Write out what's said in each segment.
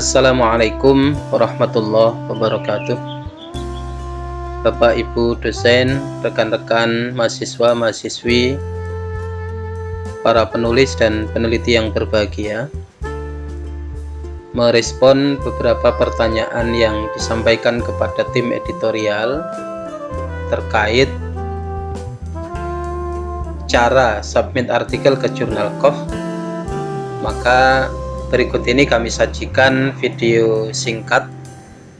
Assalamualaikum warahmatullahi wabarakatuh. Bapak Ibu dosen, rekan-rekan mahasiswa mahasiswi, para penulis dan peneliti yang berbahagia, merespon beberapa pertanyaan yang disampaikan kepada tim editorial terkait cara submit artikel ke jurnal COV, maka berikut ini kami sajikan video singkat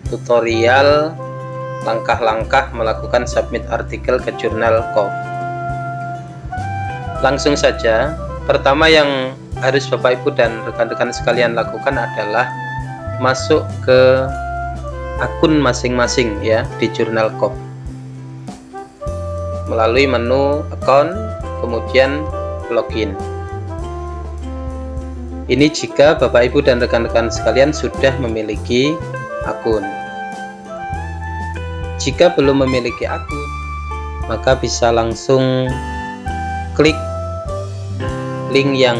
tutorial langkah-langkah melakukan submit artikel ke jurnal COV. Langsung saja, pertama yang harus Bapak Ibu dan rekan-rekan sekalian lakukan adalah masuk ke akun masing-masing ya di jurnal COV melalui menu account, kemudian login. Ini jika Bapak Ibu dan rekan-rekan sekalian sudah memiliki akun. Jika belum memiliki akun, maka bisa langsung klik link yang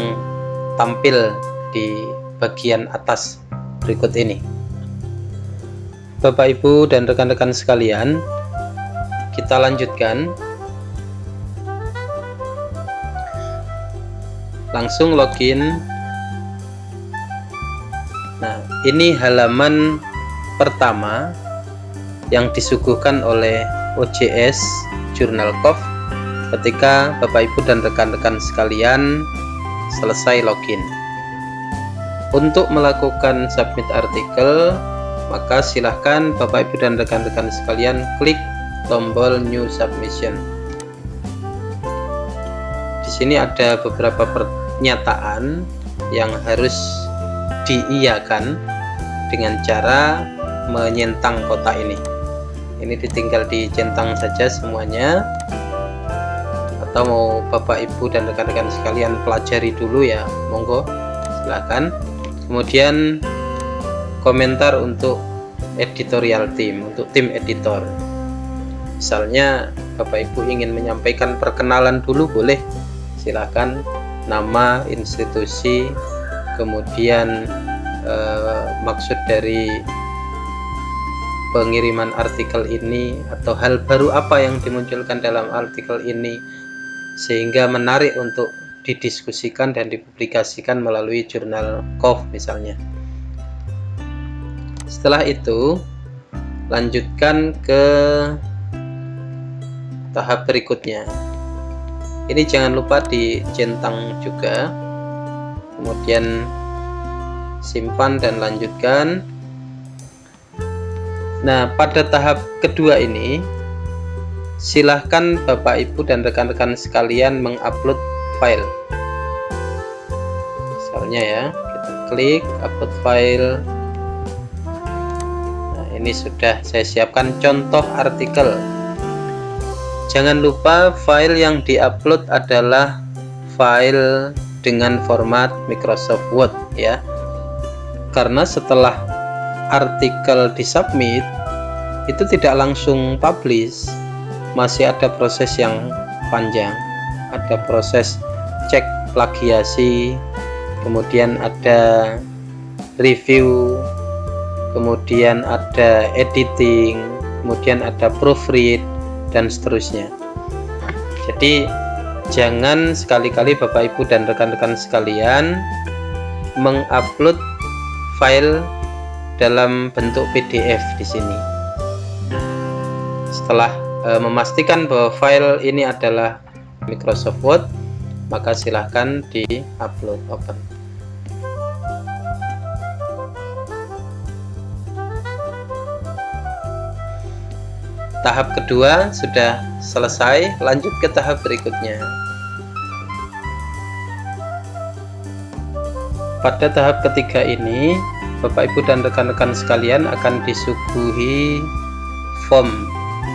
tampil di bagian atas berikut ini. Bapak Ibu dan rekan-rekan sekalian, kita lanjutkan. Langsung login. Nah, ini halaman pertama yang disuguhkan oleh OJS Jurnal COV ketika Bapak Ibu dan rekan-rekan sekalian selesai login. Untuk melakukan submit artikel, maka silahkan Bapak Ibu dan rekan-rekan sekalian klik tombol New Submission. Di sini ada beberapa pernyataan yang harus diiyakan dengan cara menyentang kotak ini. Ini ditinggal dicentang saja semuanya, atau mau Bapak Ibu dan rekan-rekan sekalian pelajari dulu ya, monggo silakan. Kemudian komentar untuk editorial team, untuk tim editor. Misalnya Bapak Ibu ingin menyampaikan perkenalan dulu, boleh, silakan, nama, institusi, kemudian maksud dari pengiriman artikel ini atau hal baru apa yang dimunculkan dalam artikel ini sehingga menarik untuk didiskusikan dan dipublikasikan melalui jurnal COV misalnya. Setelah itu lanjutkan ke tahap berikutnya. Ini jangan lupa dicentang juga, kemudian simpan dan lanjutkan. Nah, pada tahap kedua ini silahkan Bapak Ibu dan rekan-rekan sekalian mengupload file. Misalnya ya, kita klik upload file. Nah, ini sudah saya siapkan contoh artikel. Jangan lupa file yang diupload adalah file dengan format Microsoft Word ya. Karena setelah artikel disubmit itu tidak langsung publish, masih ada proses yang panjang, ada proses cek plagiasi, kemudian ada review, kemudian ada editing, kemudian ada proofread dan seterusnya. Jadi jangan sekali-kali Bapak Ibu dan rekan-rekan sekalian mengupload file dalam bentuk PDF di sini. Setelah memastikan bahwa file ini adalah Microsoft Word, maka silahkan di-upload open. Tahap kedua sudah selesai, lanjut ke tahap berikutnya. Pada tahap ketiga ini, Bapak Ibu dan rekan-rekan sekalian akan disuguhi form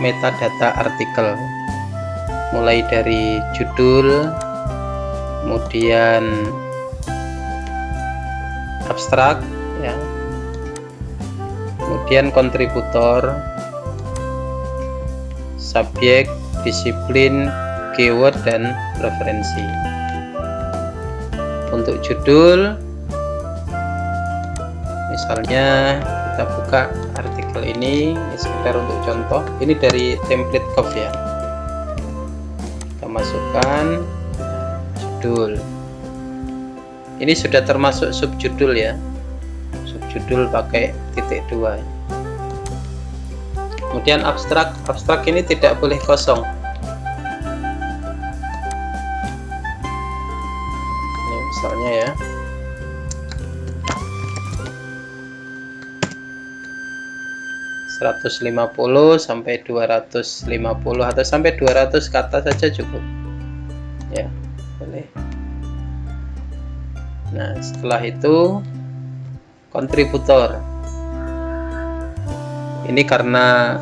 metadata artikel, mulai dari judul, kemudian abstrak ya, kemudian kontributor, subjek, disiplin, keyword, dan referensi. Untuk judul Misalnya kita buka artikel ini sekedar untuk contoh. Ini dari template COV ya. Kita masukkan judul. Ini sudah termasuk subjudul ya. Subjudul pakai titik 2. Kemudian abstrak. Abstrak ini tidak boleh kosong. Ini misalnya ya. (150) sampai 250 atau sampai 200 kata saja cukup. Ya, boleh. Nah, setelah itu kontributor. Ini karena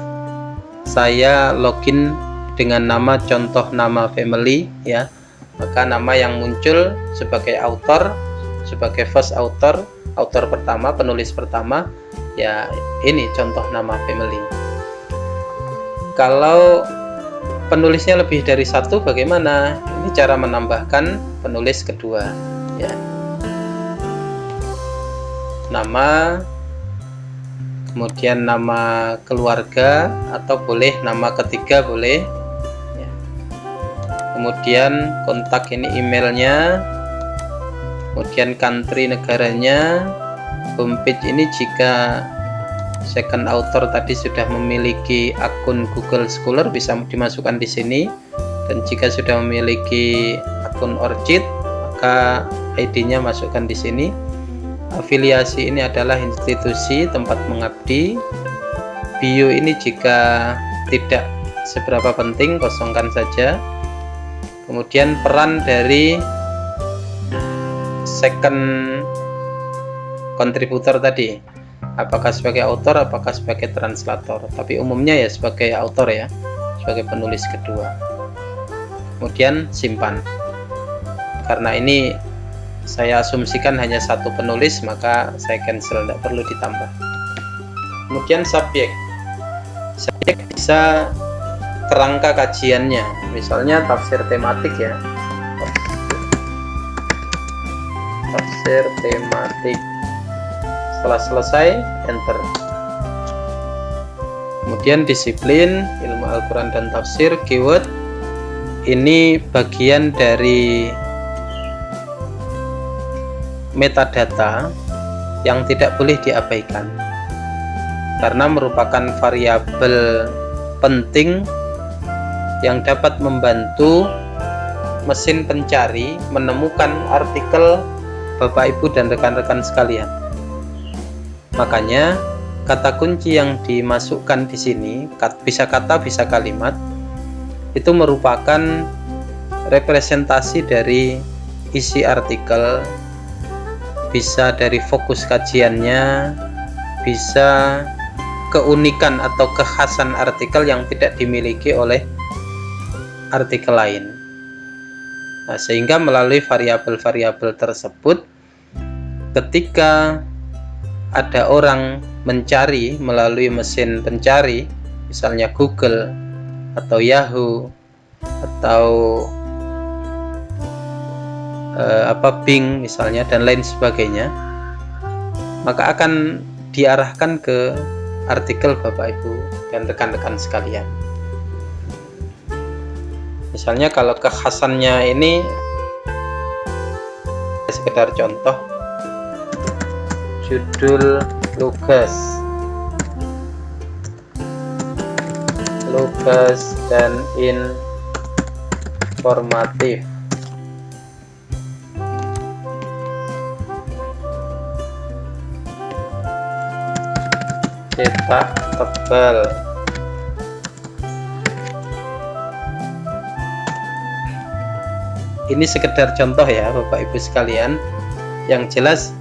saya login dengan nama contoh nama family ya, maka nama yang muncul sebagai author, sebagai first author, author pertama, penulis pertama ya, ini contoh nama family. Kalau penulisnya lebih dari satu, bagaimana? Ini cara menambahkan penulis kedua ya. Nama, kemudian nama keluarga, atau boleh nama ketiga boleh ya. Kemudian kontak, ini emailnya, kemudian country negaranya, homepage ini jika second author tadi sudah memiliki akun Google Scholar bisa dimasukkan di sini, dan jika sudah memiliki akun ORCID maka ID-nya masukkan di sini. Afiliasi ini adalah institusi tempat mengabdi. Bio ini jika tidak seberapa penting, kosongkan saja. Kemudian peran dari second kontributor tadi, apakah sebagai author, apakah sebagai translator, tapi umumnya ya sebagai author ya, sebagai penulis kedua. Kemudian simpan. Karena ini saya asumsikan hanya satu penulis, maka saya cancel, tidak perlu ditambah. Kemudian subjek. Subjek bisa kerangka kajiannya, misalnya tafsir tematik ya, tafsir tematik. Setelah selesai, enter. Kemudian disiplin, ilmu Al-Quran dan tafsir. Keyword ini bagian dari metadata yang tidak boleh diabaikan karena merupakan variabel penting yang dapat membantu mesin pencari menemukan artikel Bapak Ibu dan rekan-rekan sekalian. Makanya kata kunci yang dimasukkan di sini, bisa kata bisa kalimat, itu merupakan representasi dari isi artikel, bisa dari fokus kajiannya, bisa keunikan atau kekhasan artikel yang tidak dimiliki oleh artikel lain. Nah, sehingga melalui variabel-variabel tersebut, ketika ada orang mencari melalui mesin pencari, misalnya Google atau Yahoo atau Bing misalnya dan lain sebagainya, maka akan diarahkan ke artikel Bapak Ibu dan rekan-rekan sekalian. Misalnya kalau kekhasannya ini sekedar contoh, judul lugas dan informatif. Cetak tebal. Ini sekedar contoh ya Bapak Ibu sekalian. Yang jelas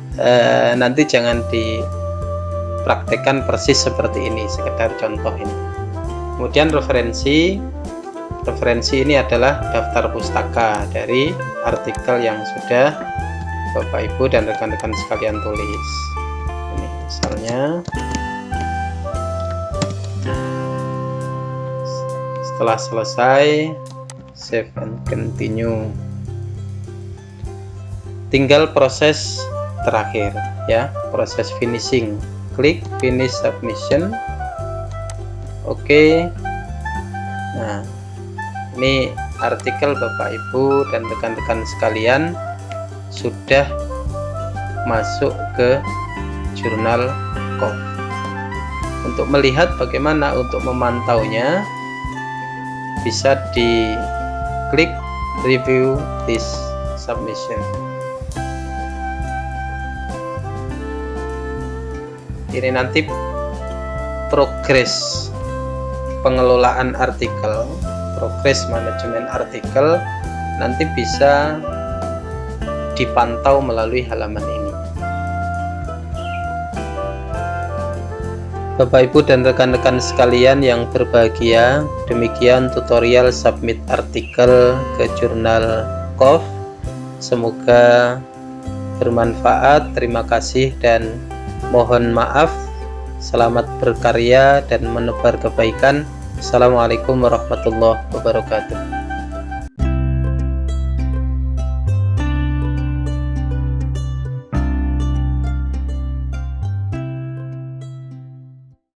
nanti jangan dipraktekkan persis seperti ini, sekedar contoh ini. Kemudian referensi ini adalah daftar pustaka dari artikel yang sudah Bapak Ibu dan rekan-rekan sekalian tulis. Ini misalnya setelah selesai, save and continue. Tinggal proses terakhir ya, proses finishing. Klik finish submission. Oke. Nah, ini artikel Bapak Ibu dan rekan-rekan sekalian sudah masuk ke jurnal COF. Untuk melihat bagaimana untuk memantaunya, bisa diklik review this submission. Ini nanti progres pengelolaan artikel, progres manajemen artikel nanti bisa dipantau melalui halaman ini. Bapak Ibu dan rekan-rekan sekalian yang berbahagia, demikian tutorial submit artikel ke jurnal COF. Semoga bermanfaat. Terima kasih dan mohon maaf. Selamat berkarya dan menebar kebaikan. Assalamualaikum warahmatullahi wabarakatuh.